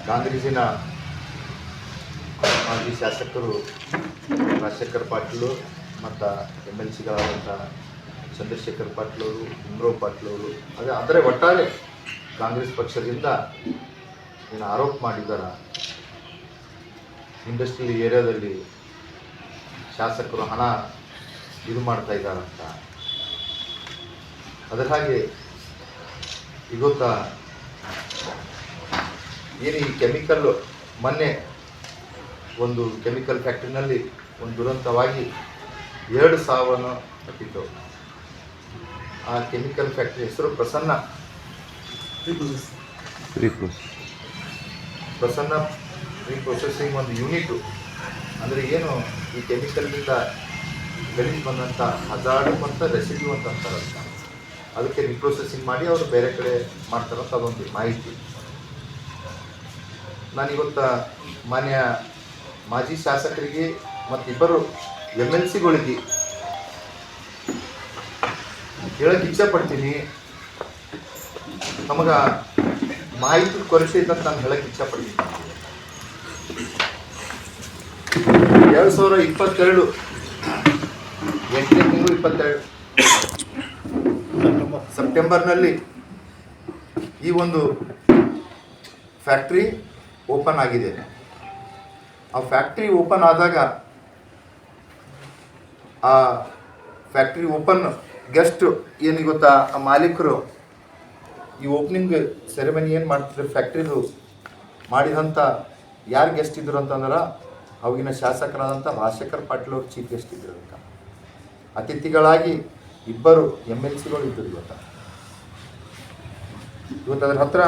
ಕಾಂಗ್ರೆಸ್ಸಿನ ಮಾಜಿ ಶಾಸಕರು ರಾಜಶೇಖರ್ ಪಾಟೀಲ್ ಮತ್ತು MLCಗಳಾದಂಥ ಚಂದ್ರಶೇಖರ್ ಪಾಟೀಲ್ ಅವರು, ಭೀಮರಾವ್ ಪಾಟೀಲ್ ಅವರು, ಆದರೆ ಒಟ್ಟಾರೆ ಕಾಂಗ್ರೆಸ್ ಪಕ್ಷದಿಂದ ಏನು ಆರೋಪ ಮಾಡಿದ್ದಾರೆ, ಇಂಡಸ್ಟ್ರಿಯಲ್ ಏರಿಯಾದಲ್ಲಿ ಶಾಸಕರು ಹಣ ಇದು ಮಾಡ್ತಾ ಇದ್ದಾರಂತ. ಅದರ ಹಾಗೆ ಇವತ್ತ ಏನು ಈ ಕೆಮಿಕಲ್ ಮೊನ್ನೆ ಒಂದು ಕೆಮಿಕಲ್ ಫ್ಯಾಕ್ಟ್ರಿನಲ್ಲಿ ಒಂದು ದುರಂತವಾಗಿ 2 ಸಾವನ್ನು ತಪ್ಪಿತ್ತು. ಆ ಕೆಮಿಕಲ್ ಫ್ಯಾಕ್ಟ್ರಿ ಹೆಸರು ಪ್ರಸನ್ನ ಪ್ರೀಪ್ರೊಸೆಸಿಂಗ್ ಒಂದು ಯೂನಿಟು. ಅಂದರೆ ಏನು ಈ ಕೆಮಿಕಲ್ನಿಂದ ಗಲೀಜು ಬಂದಂಥ ಹಜಾರ್ಡ್ ಮತ್ತು ರೆಸಿಡ್ಯೂ ಅಂತ ಅಂತಾರಂತ, ಅದಕ್ಕೆ ರೀಪ್ರೊಸೆಸಿಂಗ್ ಮಾಡಿ ಅವರು ಬೇರೆ ಕಡೆ ಮಾಡ್ತಾರಂತ ಅದೊಂದು ಮಾಹಿತಿ. ನಾನಿವತ್ತು ಮಾನ್ಯ ಮಾಜಿ ಶಾಸಕರಿಗೆ ಮತ್ತು ಇಬ್ಬರು MLCಗಳಿಗೆ ಹೇಳಕ್ಕೆ ಇಚ್ಛಪಡ್ತೀನಿ, ನಮಗೆ ಮಾಹಿತಿ ಕೊರತೆ ಇದ್ದಂತ ನಾನು ಹೇಳಕ್ಕೆ ಇಚ್ಛಪಡ್ತೀನಿ. 2022 8ನೇ ತಿಂಗಳು 22 ಸೆಪ್ಟೆಂಬರ್ನಲ್ಲಿ ಈ ಒಂದು ಫ್ಯಾಕ್ಟ್ರಿ ಓಪನ್ ಆಗಿದೆ. ಆ ಫ್ಯಾಕ್ಟ್ರಿ ಓಪನ್ ಆದಾಗ ಆ ಫ್ಯಾಕ್ಟ್ರಿ ಓಪನ್ ಗೆಸ್ಟ್ ಏನು ಗೊತ್ತಾ, ಆ ಮಾಲೀಕರು ಈ ಓಪನಿಂಗ್ ಸೆರೆಮನಿ ಏನು ಮಾಡ್ತಿದ್ರು ಫ್ಯಾಕ್ಟ್ರಿದು ಮಾಡಿದಂಥ ಯಾರು ಗೆಸ್ಟ್ ಇದ್ರು ಅಂತಂದ್ರೆ ಅವಾಗಿನ ಶಾಸಕರಾದಂಥ ರಾಜಶೇಖರ್ ಪಾಟೀಲ್ ಅವರು ಚೀಫ್ ಗೆಸ್ಟ್ ಇದ್ರು ಅಂತ. ಅತಿಥಿಗಳಾಗಿ ಇಬ್ಬರು MLCಗಳು ಇದ್ದರು. ಇವತ್ತು ಅದ್ರ ಹತ್ರ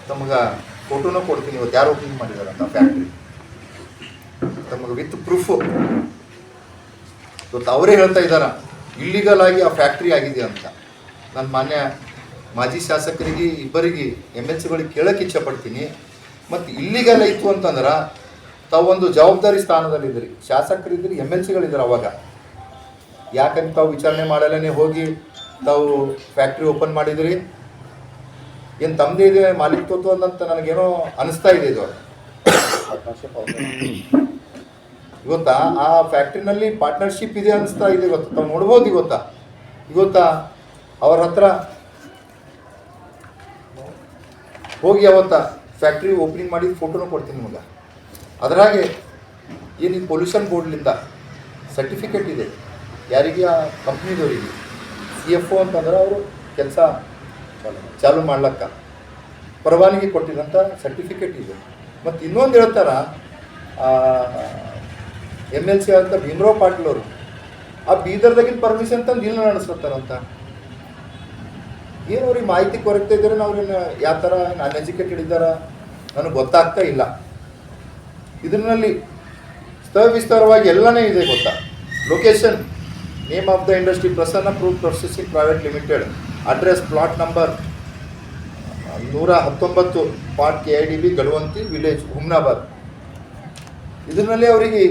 ತಮಗೆ ಫೋಟೋನೂ ಕೊಡ್ತೀನಿ, ಇವತ್ತು ಯಾರು ಓಪನಿಂಗ್ ಮಾಡಿದ್ದಾರೆ ಅಂತ ಫ್ಯಾಕ್ಟ್ರಿ ತಮಗೆ ವಿತ್ ಪ್ರೂಫು. ಇವತ್ತು ಅವರೇ ಹೇಳ್ತಾ ಇದ್ದಾರೆ ಇಲ್ಲಿಗಲ್ ಆಗಿ ಆ ಫ್ಯಾಕ್ಟ್ರಿ ಆಗಿದೆ ಅಂತ. ನಾನು ಮಾನ್ಯ ಮಾಜಿ ಶಾಸಕರಿಗೆ ಇಬ್ಬರಿಗೆ MLCಗಳಿಗೆ ಕೇಳೋಕ್ಕೆ ಇಚ್ಛಪಡ್ತೀನಿ, ಮತ್ತು ಇಲ್ಲಿಗಲ್ ಆಯಿತು ಅಂತಂದ್ರೆ ತಾವೊಂದು ಜವಾಬ್ದಾರಿ ಸ್ಥಾನದಲ್ಲಿದ್ದೀರಿ, ಶಾಸಕರಿದ್ದೀರಿ, MLCಗಳಿದ್ದಾರೆ. ಅವಾಗ ಯಾಕಂತ ತಾವು ವಿಚಾರಣೆ ಮಾಡಲೇ ಹೋಗಿ ತಾವು ಫ್ಯಾಕ್ಟ್ರಿ ಓಪನ್ ಮಾಡಿದಿರಿ? ಏನು ತಮ್ಮದೇ ಇದೆ ಮಾಲೀಕತ್ವ ಅಂತ ನನಗೇನೋ ಅನಿಸ್ತಾ ಇದೆ. ಇದು ಇವತ್ತಾ ಆ ಫ್ಯಾಕ್ಟ್ರಿನಲ್ಲಿ ಪಾರ್ಟ್ನರ್ಶಿಪ್ ಇದೆ ಅನಿಸ್ತಾ ಇದೆ. ಇವತ್ತು ತಾವು ನೋಡ್ಬೋದು. ಇವತ್ತಾ ಅವ್ರ ಹತ್ರ ಹೋಗಿ ಅವತ್ತ ಫ್ಯಾಕ್ಟ್ರಿ ಓಪನಿಂಗ್ ಮಾಡಿ ಫೋಟೋನೂ ಕೊಡ್ತೀನಿ ನಿಮಗೆ. ಅದರಾಗೆ ಏನು ಈ ಪೊಲ್ಯೂಷನ್ ಬೋರ್ಡ್ಲಿಂದ ಸರ್ಟಿಫಿಕೇಟ್ ಇದೆ ಯಾರಿಗೆ, ಆ ಕಂಪ್ನಿದವರಿಗೆ. CFO ಅಂತಂದ್ರೆ ಅವರು ಕೆಲಸ ಚಾಲು ಮಾಡ್ಲಕ್ಕ ಪರವಾನಗಿ ಕೊಟ್ಟಿರೋಂಥ ಸರ್ಟಿಫಿಕೇಟ್ ಇದೆ. ಮತ್ತು ಇನ್ನೊಂದು ಹೇಳ್ತಾರೆ, MLC ಅಂತ ಭೀಮರಾವ್ ಪಾಟೀಲ್ ಅವರು ಆ ಬೀದರ್ದಾಗಿನ ಪರ್ಮಿಷನ್ ತಂದು ಇಲ್ಲ ನಡೆಸ್ತಾರಂತ. ಏನು ಅವ್ರಿಗೆ ಮಾಹಿತಿ ಕೊರತೆ ಇದ್ದಾರೆ, ಅವ್ರೇನು ಯಾವ ಥರ ಅನ್ಎಜುಕೇಟೆಡ್ ಇದ್ದಾರೆ ನನಗೆ ಗೊತ್ತಾಗ್ತಾ ಇಲ್ಲ. ಇದರಲ್ಲಿ ವಿಸ್ತಾರವಾಗಿ ಎಲ್ಲನೇ ಇದೆ ಗೊತ್ತಾ. Location, name of the industry Prasanna fruit processing private limited, address plot number 119 part KIDB Gadavanti village Humnabad. ಇದರಲ್ಲಿ ಅವರಿಗೆ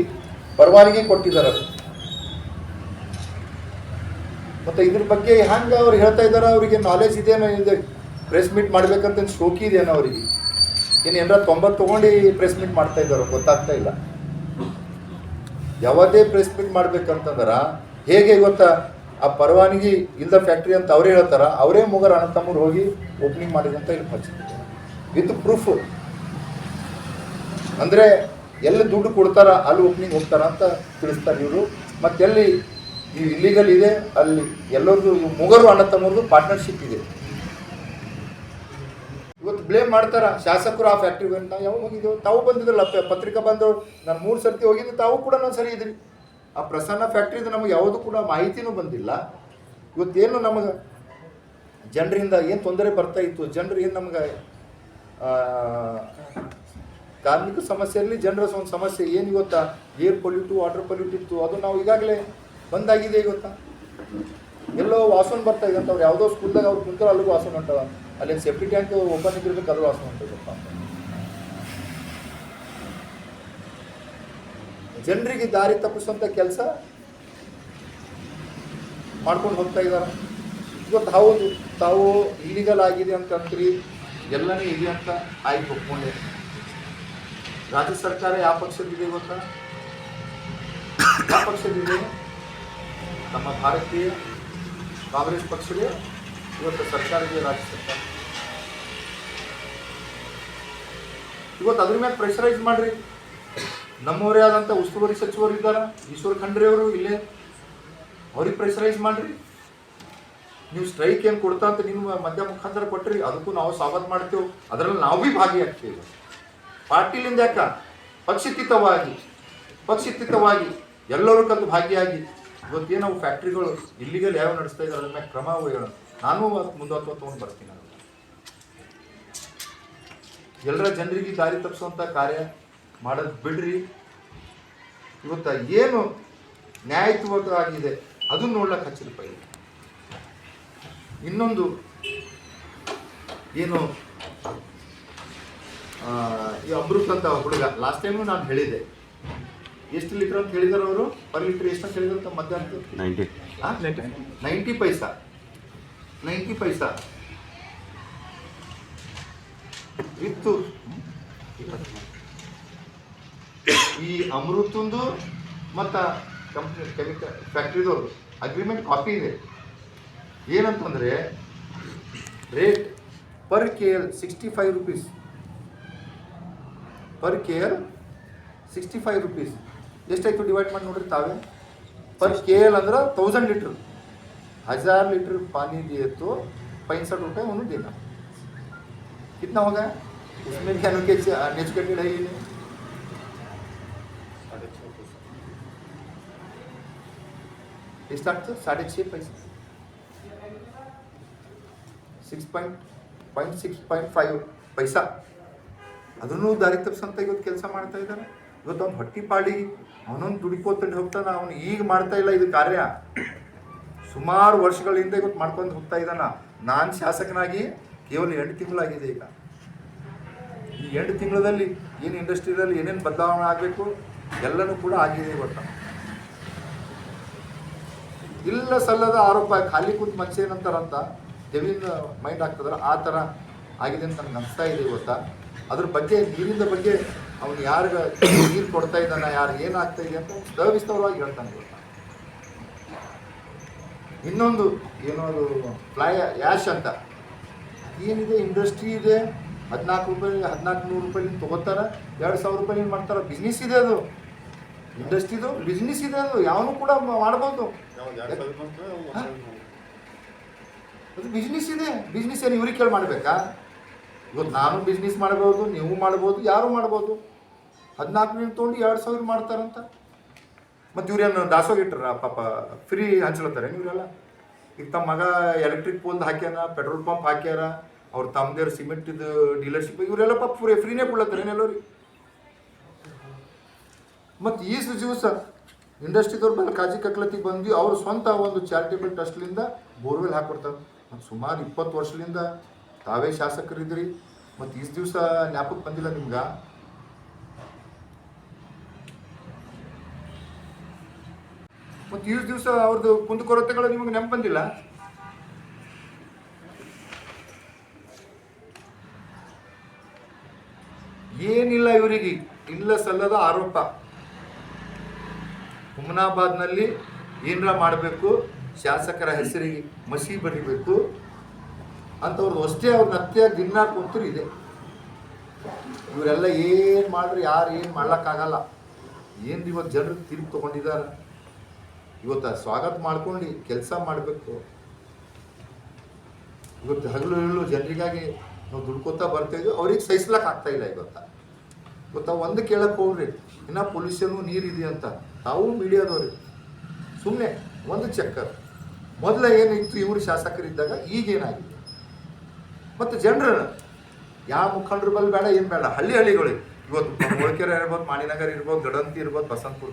ಪರವಾನಗಿ ಕೊಟ್ಟಿದ್ದಾರೆ. ಮತ್ತು ಇದ್ರ ಬಗ್ಗೆ ಹ್ಯಾಂಗೆ ಅವ್ರು ಹೇಳ್ತಾ ಇದ್ದಾರೆ, ಅವರಿಗೆ ನಾಲೆಜ್ ಇದೆಯೇನೋ, ಇದೆ ಪ್ರೆಸ್ ಮೀಟ್ ಮಾಡ್ಬೇಕಂತ ಶೋಕಿ ಇದೆಯೇನೋ ಅವರಿಗೆ, ಏನು ಏನಾರ 90 ತೊಗೊಂಡು ಪ್ರೆಸ್ ಮೀಟ್ ಮಾಡ್ತಾ ಇದ್ದಾರೋ ಗೊತ್ತಾಗ್ತಾ ಇಲ್ಲ. ಯಾವುದೇ ಪ್ರೆಸ್ ಮೀಟ್ ಮಾಡ್ಬೇಕಂತಂದ್ರೆ ಹೇಗೆ ಇವತ್ತು ಆ ಪರವಾನಗಿ ಇಲ್ಲದ ಫ್ಯಾಕ್ಟ್ರಿ ಅಂತ ಅವರೇ ಹೇಳ್ತಾರ, ಅವರೇ ಮುಗರ ಅಣ್ಣ ತಮ್ಮರು ಹೋಗಿ ಓಪನಿಂಗ್ ಮಾಡಿದಂತ ಇಲ್ಲಿ ಹಚ್ಚಿದ್ದಾರೆ ವಿತ್ ಪ್ರೂಫ್. ಅಂದರೆ ಎಲ್ಲಿ ದುಡ್ಡು ಕೊಡ್ತಾರ ಅಲ್ಲಿ ಓಪನಿಂಗ್ ಹೋಗ್ತಾರ ಅಂತ ತಿಳಿಸ್ತಾರೆ ಇವರು. ಮತ್ತು ಎಲ್ಲಿ ಈ ಇಲ್ಲಿಗಲ್ ಇದೆ ಅಲ್ಲಿ ಎಲ್ಲರದು ಮುಗರು ಅಣ್ಣ ತಮ್ಮರದು ಪಾರ್ಟ್ನರ್ಶಿಪ್ ಇದೆ. ಇವತ್ತು ಬ್ಲೇಮ್ ಮಾಡ್ತಾರ ಶಾಸಕರು ಆ ಫ್ಯಾಕ್ಟ್ರಿ ಬಂದು. ನಾವು ಯಾವಾಗ ಹೋಗಿದ್ದೆವು? ತಾವು ಬಂದಿದ್ರಲ್ಲ, ಪತ್ರಿಕಾ ಬಂದವರು. ನಾನು 3 ಸರ್ತಿ ಹೋಗಿದ್ದು, ತಾವು ಕೂಡ ನಾನು ಸರಿ ಇದ್ರಿ. ಆ ಪ್ರಸನ್ನ ಫ್ಯಾಕ್ಟ್ರಿದು ನಮಗೆ ಯಾವುದು ಕೂಡ ಮಾಹಿತಿನೂ ಬಂದಿಲ್ಲ. ಇವತ್ತೇನು ನಮಗೆ ಜನರಿಂದ ಏನು ತೊಂದರೆ ಬರ್ತಾ ಇತ್ತು, ಜನರು ಏನು ನಮಗೆ ಕಾರ್ಮಿಕ ಸಮಸ್ಯೆಯಲ್ಲಿ ಜನರ ಒಂದು ಸಮಸ್ಯೆ ಏನು ಇವತ್ತಾ, ಏರ್ ಪೊಲ್ಯೂಟು ವಾಟರ್ ಪೊಲ್ಯೂಟ್ ಇತ್ತು, ಅದು ನಾವು ಈಗಾಗಲೇ ಬಂದಾಗಿದೆ. ಇವತ್ತಾ ಎಲ್ಲೋ ವಾಸನೆ ಬರ್ತಾ ಇದೆ ಅಂತ. ಅವ್ರು ಯಾವುದೋ ಸ್ಕೂಲ್ದಾಗ ಅವ್ರು ಕುಂತರು ಅಲ್ಲಿಗೂ ವಾಸನೆ ಹೊಂಟವ, ಅಲ್ಲೇನು ಸೇಫ್ಟಿ ಟ್ಯಾಂಕ್ ಓಪನ್ ಇದ್ದಿರ್ಬೇಕು, ಅದು ವಾಸನೆ ಹೊಂಟದಪ್ಪ ಅಂತ. ಜನರಿಗೆ ದಾರಿ ತಪ್ಪಿಸುವಂಥ ಕೆಲಸ ಮಾಡ್ಕೊಂಡು ಹೋಗ್ತಾ ಇದ್ದಾರೆ. ಇವತ್ತು ಹೌದು ತಾವು ಇಲ್ಲಿಗಲ್ ಆಗಿದೆ ಅಂತಂದ್ರಿ, ಎಲ್ಲನೇ ಇದೆ ಅಂತ ಆಯ್ತು ಒಪ್ಕೊಂಡೆ. ರಾಜ್ಯ ಸರ್ಕಾರ ಯಾವ ಪಕ್ಷದಿದೆ ಗೊತ್ತಾ? ಯಾವ ಪಕ್ಷದಿದೆ? ನಮ್ಮ ಭಾರತೀಯ ಕಾಂಗ್ರೆಸ್ ಪಕ್ಷವೇ ಇವತ್ತು ಸರ್ಕಾರ ಇದೆ, ರಾಜ್ಯ ಸರ್ಕಾರ. ಇವತ್ತು ಅದ್ರ ಮೇಲೆ ಪ್ರೆಷರೈಸ್ ಮಾಡ್ರಿ. ನಮ್ಮವರೇ ಆದಂಥ ಉಸ್ತುವಾರಿ ಸಚಿವರು ಇದ್ದಾರೆ, ಈಶ್ವರ್ ಖಂಡ್ರೆ ಅವರು, ಇಲ್ಲೇ ಅವ್ರಿಗೆ ಪ್ರೆಷರೈಸ್ ಮಾಡ್ರಿ. ನೀವು ಸ್ಟ್ರೈಕ್ ಏನು ಕೊಡ್ತಾ ಅಂತ ನಿಮ್ಮ ಮಧ್ಯ ಮುಖಾಂತರ ಕೊಟ್ಟರಿ, ಅದಕ್ಕೂ ನಾವು ಸ್ವಾಗತ ಮಾಡ್ತೇವೆ. ಅದರಲ್ಲಿ ನಾವು ಭೀ ಭಾಗಿಯಾಗ್ತೇವೆ. ಪಾರ್ಟಿಲಿಂದ ಯಾಕ ಪಕ್ಷಿತ್ತಿತವಾಗಿ ಎಲ್ಲರೂ ಕಲ್ತು ಭಾಗಿಯಾಗಿ ಇವತ್ತೇನು ನಾವು ಫ್ಯಾಕ್ಟ್ರಿಗಳು ಇಲ್ಲಿಗಲ್ ಯಾವ ನಡೆಸ್ತಾ ಇದ್ದಾರೆ ಅದ್ರ ಮೇಲೆ ಕ್ರಮ ಹೇಳೋಣ. ನಾನು ಮುಂದುವತ್ತು ತೊಗೊಂಡು ಬರ್ತೀನಿ. ಎಲ್ಲರ ಜನರಿಗೆ ದಾರಿ ತಪ್ಪಿಸುವಂಥ ಕಾರ್ಯ ಮಾಡೋದು ಬಿಡ್ರಿ. ಇವತ್ತು ಏನು ನ್ಯಾಯಯುತವಾಗಿದೆ ಅದನ್ನು ನೋಡ್ಲಕ್ಕೆ ಹಚ್ಚಿರಪ್ಪ. ಇನ್ನೊಂದು ಏನು ಈ ಅಮೃತ್ ಅಂತ ಹುಡುಗ, ಲಾಸ್ಟ್ ಟೈಮು ನಾನು ಹೇಳಿದೆ, ಎಷ್ಟು ಲೀಟರ್ ಅಂತ ಹೇಳಿದಾರೆ ಅವರು, ಪರ್ ಲೀಟರ್ ಎಷ್ಟು ಅಂತ ಹೇಳಿದಾರೆ ಮಧ್ಯಾಹ್ನ? 90 ಪೈಸಾ. 90 ಪೈಸಾ ಇತ್ತು. ಈ ಅಮೃತಂದು ಮತ್ತು ಕೆಮಿಕಲ್ ಫ್ಯಾಕ್ಟ್ರಿದವ್ರು ಅಗ್ರಿಮೆಂಟ್ ಕಾಪಿ ಇದೆ. ಏನಂತಂದರೆ rate per KL 65 rupees. Per KL 65 rupees. ಎಷ್ಟಾಯ್ತು ಡಿವೈಡ್ ಮಾಡಿ ನೋಡ್ರಿ ತಾವೇ. पर KL ಅಂದ್ರೆ 1000 लीटर, 1000 लीटर पानी दिए तो 65 रुपये उन्होंने देना. कितना होगा? उसमें क्या नेचुरेटेड है ही नहीं. 6.5 पैसा, 6.5 पैसा. ಅದನ್ನು ದಾರಿ ತಪ್ಪಿಸಂತ ಇವತ್ತು ಕೆಲಸ ಮಾಡ್ತಾ ಇದ್ದಾರೆ. ಇವತ್ತು ಅವ್ನು ಹೊಟ್ಟಿ ಪಾಡಿ ಅವನೊಂದು ದುಡಿಕೋತಂಡು ಹೋಗ್ತಾನೆ. ಅವನು ಈಗ ಮಾಡ್ತಾ ಇಲ್ಲ ಇದು ಕಾರ್ಯ, ಸುಮಾರು ವರ್ಷಗಳಿಂದ ಇವತ್ತು ಮಾಡ್ಕೊಂಡು ಹೋಗ್ತಾ ಇದ್ದಾನ. ನಾನು ಶಾಸಕನಾಗಿ ಕೇವಲ 8 ತಿಂಗಳಾಗಿದೆ. ಈಗ ಈ 8 ತಿಂಗಳಲ್ಲಿ ಏನು ಇಂಡಸ್ಟ್ರಿಯಲ್ಲಿ ಏನೇನು ಬದಲಾವಣೆ ಆಗಬೇಕು ಎಲ್ಲನೂ ಕೂಡ ಆಗಿದೆ. ಇವತ್ತು ಇಲ್ಲ ಸಲ್ಲದ ಆರೋಪ, ಖಾಲಿ ಕೂತ್ ಮನುಷ್ಯ ಏನಂತಾರಂತ ದೇವಿನ ಮೈಂಡ್ ಆಗ್ತದಲ್ಲ ಆ ಥರ ಆಗಿದೆ ಅಂತ ನನಗೆ ಅನಿಸ್ತಾ ಇದೆ. ಇವತ್ತು ಅದ್ರ ಬಗ್ಗೆ, ನೀರಿನ ಬಗ್ಗೆ ಅವನು ಯಾರಿಗೆ ನೀರು ಕೊಡ್ತಾ ಇದ್ದಾನ, ಯಾರು ಏನಾಗ್ತಾ ಇದೆ ಅಂತ ಸವಿಸ್ತರವಾಗಿ ಹೇಳ್ತಾನೆ. ಇವತ್ತು ಇನ್ನೊಂದು ಏನೋ ಅದು ಫ್ಲೈ ಯಾಶ್ ಅಂತ ಏನಿದೆ, ಇಂಡಸ್ಟ್ರಿ ಇದೆ, 14 ರೂಪಾಯಿ 1400 ರೂಪಾಯಿ ತೊಗೋತಾರೆ, 2000 ರೂಪಾಯಿ ಮಾಡ್ತಾರೆ. ಬಿಸ್ನೆಸ್ ಇದೆ, ಅದು ಇಂಡಸ್ಟ್ರಿದು ಬಿಸ್ನೆಸ್ ಇದೆ. ಅದು ಯಾವನು ಕೂಡ ಮಾಡ್ಬೋದು. ಅದು ಬಿಸ್ನೆಸ್ ಇದೆ. ಬಿಸ್ನೆಸ್ ಏನು ಇವ್ರಿಗೆ ಕೇಳಿ ಮಾಡಬೇಕಾ? ಇವತ್ತು ನಾನು ಬಿಸ್ನೆಸ್ ಮಾಡ್ಬೋದು, ನೀವು ಮಾಡ್ಬೋದು, ಯಾರು ಮಾಡ್ಬೋದು. 14 ತೊಗೊಂಡು 2000 ಮಾಡ್ತಾರಂತ. ಮತ್ತು ಇವ್ರೇನು ದಾಸೋಗ ಇಟ್ಟಾರ ಪಾಪ, ಫ್ರೀ ಹಂಚ್ಲತ್ತಾರೆ ಇವರೆಲ್ಲ. ಈಗ ತಮ್ಮ ಮಗ ಎಲೆಕ್ಟ್ರಿಕ್ ಪೋಲ್ ಹಾಕ್ಯಾನ, ಪೆಟ್ರೋಲ್ ಪಂಪ್ ಹಾಕ್ಯಾರ, ಅವ್ರು ತಮ್ಮದೇವ್ರ ಸಿಮೆಂಟಿದು ಡೀಲರ್ಶಿಪ್, ಇವರೆಲ್ಲ ಪಾಪ ಫ್ರೀನೇ ಕೊಡ್ಲತ್ತಾರೆ ಏನೆಲ್ಲರಿಗೆ. ಮತ್ತು ಈ ದಿವಸ ಇಂಡಸ್ಟ್ರಿದವ್ರ ಮೇಲೆ ಕಾಜಿ ಕಕ್ಲತ್ತಿಗೆ ಬಂದು ಅವ್ರು ಸ್ವಂತ ಒಂದು ಚಾರಿಟೇಬಲ್ ಟ್ರಸ್ಟ್ಲಿಂದ ಬೋರ್ವೆಲ್ ಹಾಕ್ಕೊಡ್ತಾರೆ. ಮತ್ತು ಸುಮಾರು 20 ವರ್ಷದಿಂದ ತಾವೇ ಶಾಸಕರಿದ್ರಿ. ಮತ್ತು ಈ ದಿವಸ ಜ್ಞಾಪಕ ಬಂದಿಲ್ಲ ನಿಮ್ಗೆ? ಮತ್ತು ಈ ದಿವಸ ಅವ್ರದ್ದು ಕುಂದುಕೊರತೆಗಳು ನಿಮಗೆ ನೆನಪು ಬಂದಿಲ್ಲ? ಏನಿಲ್ಲ ಇವರಿಗೆ, ಇಲ್ಲ ಸಲ್ಲದ ಆರೋಪ. ಹುಮನಾಬಾದ್ನಲ್ಲಿ ಏನರ ಮಾಡಬೇಕು, ಶಾಸಕರ ಹೆಸರಿಗೆ ಮಸಿ ಬರಿಬೇಕು ಅಂತವ್ರದ್ದು ಅಷ್ಟೇ. ಅವ್ರನ್ನ ಹತ್ಯೆಯಾಗಿ ದಿನ ಕೂತರು ಇದೆ. ಇವರೆಲ್ಲ ಏನು ಮಾಡ್ರಿ, ಯಾರು ಏನು ಮಾಡ್ಲಿಕ್ಕಾಗಲ್ಲ. ಏನು ಇವತ್ತು ಜನರು ತೀರ್ಪು ತೊಗೊಂಡಿದ್ದಾರೆ. ಇವತ್ತು ಸ್ವಾಗತ ಮಾಡ್ಕೊಂಡು ಕೆಲಸ ಮಾಡಬೇಕು. ಇವತ್ತು ಹಗಲು ಹೇಳು ಜನರಿಗಾಗಿ ನಾವು ದುಡ್ಕೋತಾ ಬರ್ತಾಯಿದ್ವಿ, ಅವ್ರಿಗೆ ಸಹಿಸ್ಲಕ್ಕೆ ಆಗ್ತಾ ಇಲ್ಲ. ಇವತ್ತು ಒಂದು ಕೇಳಕ್ಕೆ ಹೋಗ್ರಿ, ಇನ್ನೂ ಪೊಲ್ಯೂಷನು ನೀರಿದೆ ಅಂತ. ತಾವು ಮೀಡಿಯಾದವ್ರಿ ಸುಮ್ಮನೆ ಒಂದು ಚಕ್ಕರ್. ಮೊದಲ ಏನಿತ್ತು ಇವರು ಶಾಸಕರಿದ್ದಾಗ, ಈಗೇನಾಗಿದೆ? ಮತ್ತು ಜನರು ಯಾವ ಮುಖಂಡರು ಬಲ್ಲಿ ಬೇಡ, ಏನು ಬೇಡ, ಹಳ್ಳಿಗಳಿಗೆ ಇವತ್ತು ಮೊಳಕೆರೆ ಇರ್ಬೋದು, ಮಾಣಿನಗರ್ ಇರ್ಬೋದು, ಗಡಂತಿ ಇರ್ಬೋದು, ಬಸಂತಪುರ.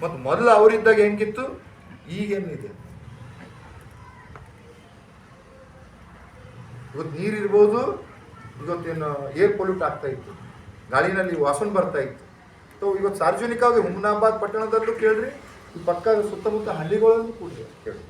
ಮತ್ತು ಮೊದಲು ಅವರಿದ್ದಾಗ ಹೆಂಗಿತ್ತು, ಈಗೇನಿದೆ? ಇವತ್ತು ನೀರಿರ್ಬೋದು, ಇವತ್ತೇನು ಏರ್ ಪೊಲ್ಯೂಟ್ ಆಗ್ತಾ ಇತ್ತು, ಗಾಳಿನಲ್ಲಿ ವಾಸನೆ ಬರ್ತಾ ಇತ್ತು. ಇವತ್ತು ಸಾರ್ವಜನಿಕವಾಗಿ ಹುಮನಾಬಾದ್ ಪಟ್ಟಣದಲ್ಲೂ ಕೇಳ್ರಿ, ಈ ಪಕ್ಕ ಸುತ್ತಮುತ್ತ ಹಳ್ಳಿಗಳಲ್ಲೂ ಕೂಡ ಕೇಳಿ.